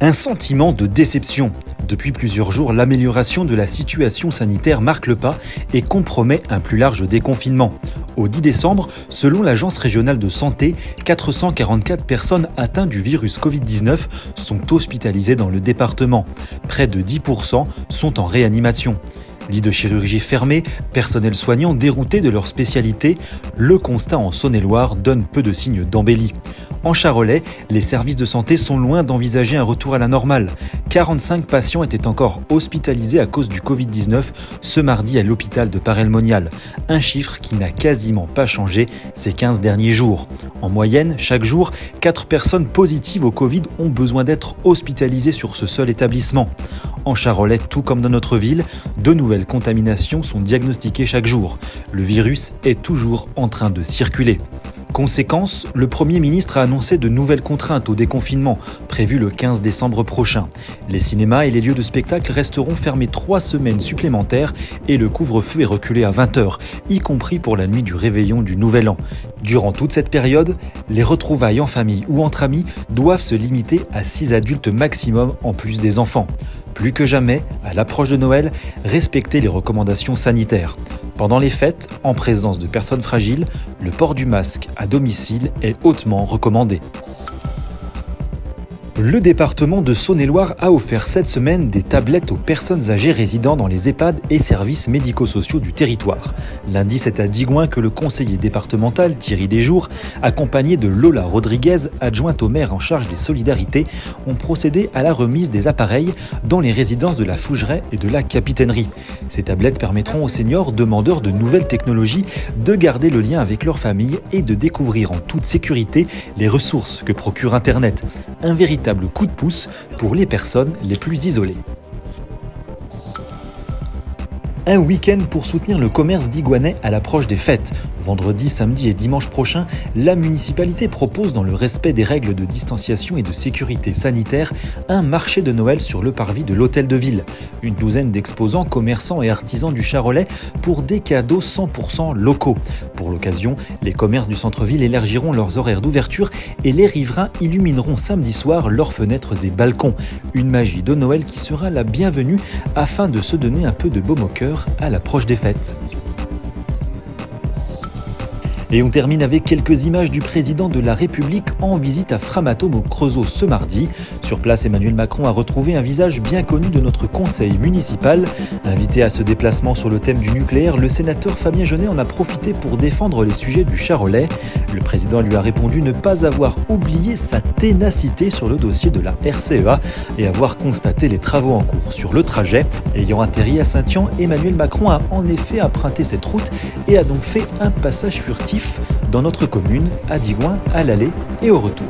Un sentiment de déception. Depuis plusieurs jours, l'amélioration de la situation sanitaire marque le pas et compromet un plus large déconfinement. Au 10 décembre, selon l'Agence régionale de santé, 444 personnes atteintes du virus Covid-19 sont hospitalisées dans le département. Près de 10% sont en réanimation. Lits de chirurgie fermés, personnel soignant dérouté de leur spécialité, le constat en Saône-et-Loire donne peu de signes d'embellie. En Charolais, les services de santé sont loin d'envisager un retour à la normale. 45 patients étaient encore hospitalisés à cause du Covid-19 ce mardi à l'hôpital de Paray-le-Monial. Un chiffre qui n'a quasiment pas changé ces 15 derniers jours. En moyenne, chaque jour, 4 personnes positives au Covid ont besoin d'être hospitalisées sur ce seul établissement. En Charolais, tout comme dans notre ville, de nouvelles contaminations sont diagnostiquées chaque jour. Le virus est toujours en train de circuler. Conséquence, le Premier ministre a annoncé de nouvelles contraintes au déconfinement, prévues le 15 décembre prochain. Les cinémas et les lieux de spectacle resteront fermés 3 semaines supplémentaires et le couvre-feu est reculé à 20h, y compris pour la nuit du réveillon du Nouvel An. Durant toute cette période, les retrouvailles en famille ou entre amis doivent se limiter à 6 adultes maximum en plus des enfants. Plus que jamais, à l'approche de Noël, respectez les recommandations sanitaires. Pendant les fêtes, en présence de personnes fragiles, le port du masque à domicile est hautement recommandé. Le département de Saône-et-Loire a offert cette semaine des tablettes aux personnes âgées résidant dans les EHPAD et services médico-sociaux du territoire. Lundi, c'est à Digoin que le conseiller départemental Thierry Desjours, accompagné de Lola Rodriguez, adjointe au maire en charge des solidarités, ont procédé à la remise des appareils dans les résidences de la Fougeraie et de la Capitainerie. Ces tablettes permettront aux seniors demandeurs de nouvelles technologies de garder le lien avec leur famille et de découvrir en toute sécurité les ressources que procure Internet. Un véritable coup de pouce pour les personnes les plus isolées. Un week-end pour soutenir le commerce digoinais à l'approche des fêtes. Vendredi, samedi et dimanche prochain, la municipalité propose, dans le respect des règles de distanciation et de sécurité sanitaire, un marché de Noël sur le parvis de l'hôtel de ville. Une douzaine d'exposants, commerçants et artisans du Charolais pour des cadeaux 100% locaux. Pour l'occasion, les commerces du centre-ville élargiront leurs horaires d'ouverture et les riverains illumineront samedi soir leurs fenêtres et balcons. Une magie de Noël qui sera la bienvenue afin de se donner un peu de baume au cœur à l'approche des fêtes. Et on termine avec quelques images du président de la République en visite à Framatome au Creusot ce mardi. Sur place, Emmanuel Macron a retrouvé un visage bien connu de notre conseil municipal. Invité à ce déplacement sur le thème du nucléaire, le sénateur Fabien Genet en a profité pour défendre les sujets du Charolais. Le président lui a répondu ne pas avoir oublié sa ténacité sur le dossier de la RCEA et avoir constaté les travaux en cours sur le trajet. Ayant atterri à Saint-Yan, Emmanuel Macron a en effet emprunté cette route et a donc fait un passage furtif dans notre commune, à Digoin, à l'aller et au retour.